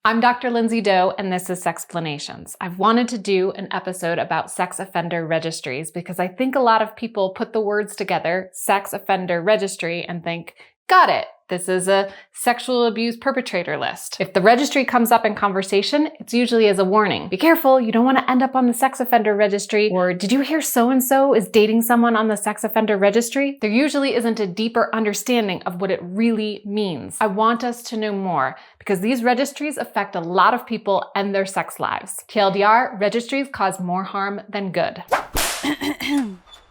I'm Dr. Lindsay Doe, and this is Sexplanations. I've wanted to do an episode about sex offender registries because I think a lot of people put the words together, sex offender registry, and think, got it, this is a sexual abuse perpetrator list. If the registry comes up in conversation, it's usually as a warning. Be careful, you don't want to end up on the sex offender registry, or did you hear so-and-so is dating someone on the sex offender registry? There usually isn't a deeper understanding of what it really means. I want us to know more because these registries affect a lot of people and their sex lives. TLDR, registries cause more harm than good.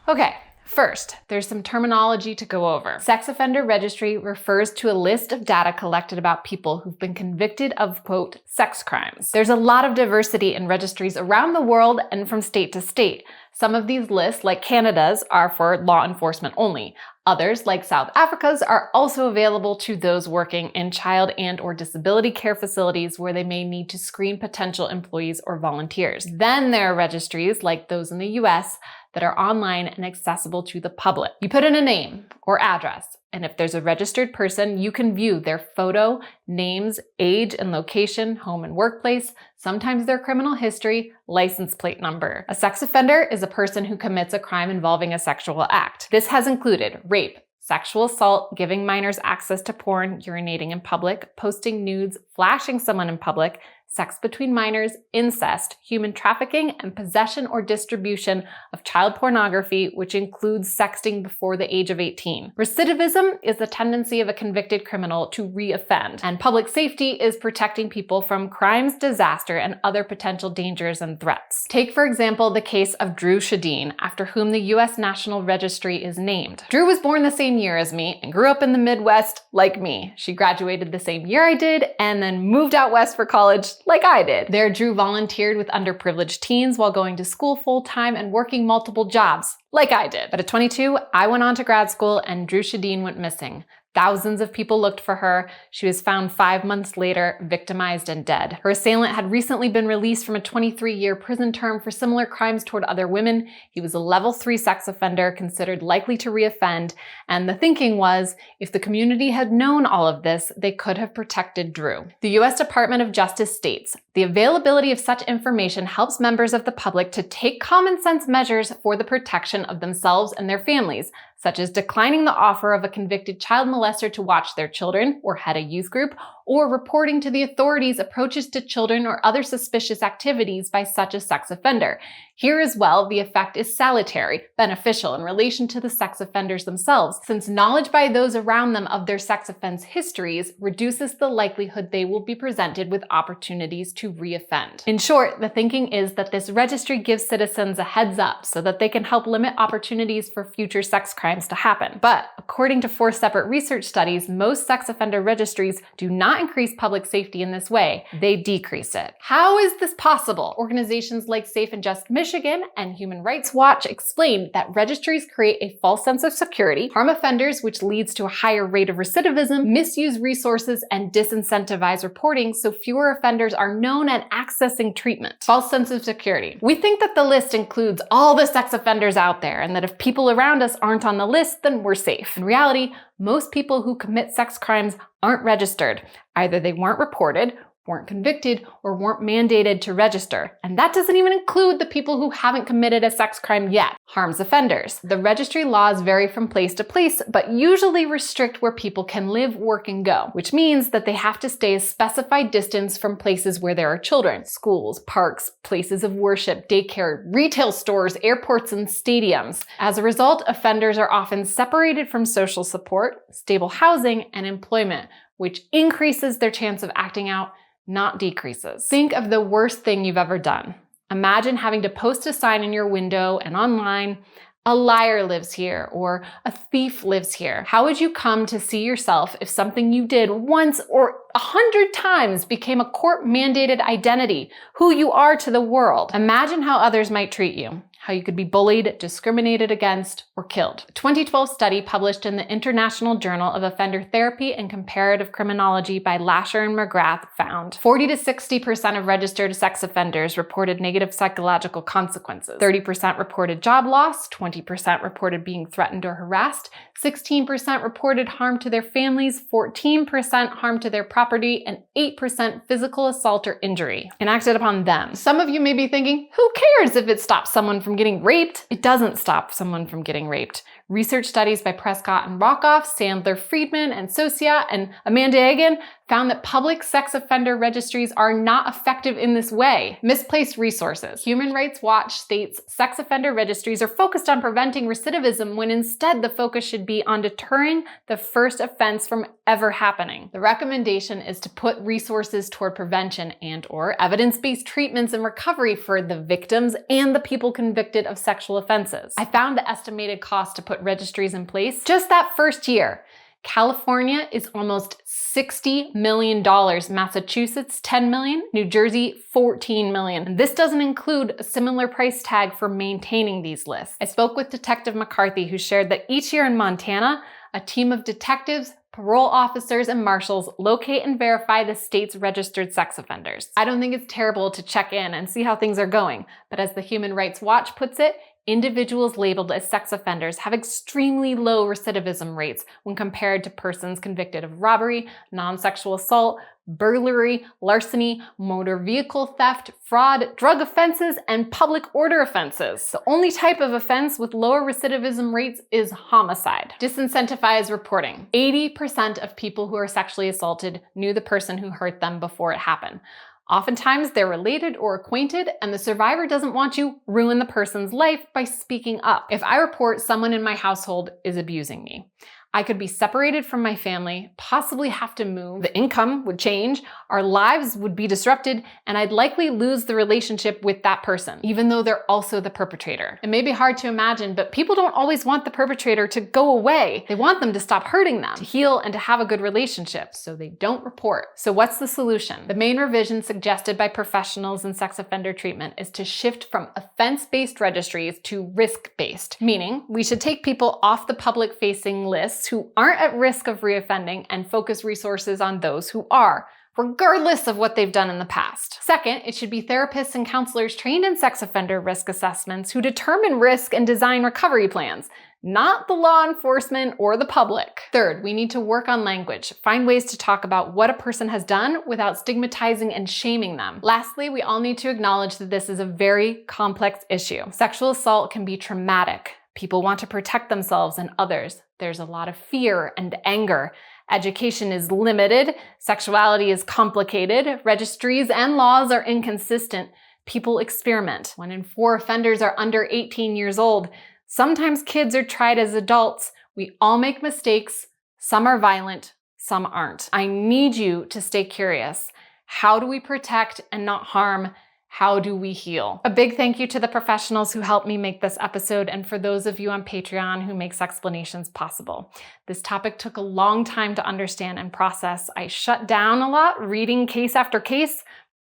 Okay. First, there's some terminology to go over. Sex offender registry refers to a list of data collected about people who've been convicted of, quote, sex crimes. There's a lot of diversity in registries around the world and from state to state. Some of these lists, like Canada's, are for law enforcement only. Others, like South Africa's, are also available to those working in child and/or disability care facilities where they may need to screen potential employees or volunteers. Then there are registries, like those in the US, that are online and accessible to the public. You put in a name or address, and if there's a registered person, you can view their photo, names, age and location, home and workplace, sometimes their criminal history, license plate number. A sex offender is a person who commits a crime involving a sexual act. This has included rape, sexual assault, giving minors access to porn, urinating in public, posting nudes, flashing someone in public, sex between minors, incest, human trafficking, and possession or distribution of child pornography, which includes sexting before the age of 18. Recidivism is the tendency of a convicted criminal to re-offend, and public safety is protecting people from crimes, disaster, and other potential dangers and threats. Take, for example, the case of Drew Shadeen, after whom the U.S. National Registry is named. Drew was born the same year as me and grew up in the Midwest like me. She graduated the same year I did and then moved out west for college like I did. There, Drew volunteered with underprivileged teens while going to school full-time and working multiple jobs, like I did. But at 22, I went on to grad school and Drew Shadeen went missing. Thousands of people looked for her. She was found 5 months later, victimized and dead. Her assailant had recently been released from a 23-year prison term for similar crimes toward other women. He was a level 3 sex offender, considered likely to reoffend, and the thinking was, if the community had known all of this, they could have protected Drew. The U.S. Department of Justice states, the availability of such information helps members of the public to take common sense measures for the protection of themselves and their families, such as declining the offer of a convicted child molester to watch their children or head a youth group, or reporting to the authorities approaches to children or other suspicious activities by such a sex offender. Here as well, the effect is salutary, beneficial in relation to the sex offenders themselves, since knowledge by those around them of their sex offense histories reduces the likelihood they will be presented with opportunities to reoffend. In short, the thinking is that this registry gives citizens a heads up so that they can help limit opportunities for future sex crimes to happen. But according to 4 separate research studies, most sex offender registries do not increase public safety in this way, they decrease it. How is this possible? Organizations like Safe and Just Michigan and Human Rights Watch explain that registries create a false sense of security, harm offenders, which leads to a higher rate of recidivism, misuse resources, and disincentivize reporting so fewer offenders are known and accessing treatment. False sense of security. We think that the list includes all the sex offenders out there and that if people around us aren't on the list, then we're safe. In reality, most people who commit sex crimes aren't registered. Either they weren't reported, weren't convicted, or weren't mandated to register. And that doesn't even include the people who haven't committed a sex crime yet. Harms offenders. The registry laws vary from place to place, but usually restrict where people can live, work, and go, which means that they have to stay a specified distance from places where there are children. Schools, parks, places of worship, daycare, retail stores, airports, and stadiums. As a result, offenders are often separated from social support, stable housing, and employment, which increases their chance of acting out, not decreases. Think of the worst thing you've ever done. Imagine having to post a sign in your window and online, a liar lives here, or a thief lives here. How would you come to see yourself if something you did once or 100 times became a court-mandated identity, who you are to the world? Imagine how others might treat you. how you could be bullied, discriminated against, or killed. A 2012 study published in the International Journal of Offender Therapy and Comparative Criminology by Lasher and McGrath found 40 to 60% of registered sex offenders reported negative psychological consequences. 30% reported job loss, 20% reported being threatened or harassed, 16% reported harm to their families, 14% harm to their property, and 8% physical assault or injury enacted upon them. Some of you may be thinking, who cares if it stops someone from getting raped? It doesn't stop someone from getting raped. Research studies by Prescott and Rockoff, Sandler, Friedman, and Socia, and Amanda Egan found that public sex offender registries are not effective in this way. Misplaced resources. Human Rights Watch states sex offender registries are focused on preventing recidivism when instead the focus should be on deterring the first offense from ever happening. The recommendation is to put resources toward prevention and/or evidence-based treatments and recovery for the victims and the people convicted of sexual offenses. I found the estimated cost to put registries in place just that first year. California is almost $60 million, Massachusetts $10 million, New Jersey $14 million. And this doesn't include a similar price tag for maintaining these lists. I spoke with Detective McCarthy, who shared that each year in Montana, a team of detectives, parole officers, and marshals locate and verify the state's registered sex offenders. I don't think it's terrible to check in and see how things are going, but as the Human Rights Watch puts it, individuals labeled as sex offenders have extremely low recidivism rates when compared to persons convicted of robbery, non-sexual assault, burglary, larceny, motor vehicle theft, fraud, drug offenses, and public order offenses. The only type of offense with lower recidivism rates is homicide. Disincentivized reporting. 80% of people who are sexually assaulted knew the person who hurt them before it happened. Oftentimes, they're related or acquainted, and the survivor doesn't want to ruin the person's life by speaking up. If I report someone in my household is abusing me, I could be separated from my family, possibly have to move, the income would change, our lives would be disrupted, and I'd likely lose the relationship with that person, even though they're also the perpetrator. It may be hard to imagine, but people don't always want the perpetrator to go away. They want them to stop hurting them, to heal, and to have a good relationship, so they don't report. So what's the solution? The main revision suggested by professionals in sex offender treatment is to shift from offense-based registries to risk-based, meaning we should take people off the public-facing lists who aren't at risk of reoffending and focus resources on those who are, regardless of what they've done in the past. Second, it should be therapists and counselors trained in sex offender risk assessments who determine risk and design recovery plans, not the law enforcement or the public. Third, we need to work on language, find ways to talk about what a person has done without stigmatizing and shaming them. Lastly, we all need to acknowledge that this is a very complex issue. Sexual assault can be traumatic. People want to protect themselves and others. There's a lot of fear and anger. Education is limited. Sexuality is complicated. Registries and laws are inconsistent. People experiment. 1 in 4 offenders are under 18 years old. Sometimes kids are tried as adults. We all make mistakes. Some are violent, some aren't. I need you to stay curious. How do we protect and not harm? How do we heal? A big thank you to the professionals who helped me make this episode and for those of you on Patreon who make Sexplanations possible. This topic took a long time to understand and process. I shut down a lot reading case after case,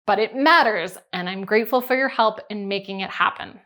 but it matters, and I'm grateful for your help in making it happen.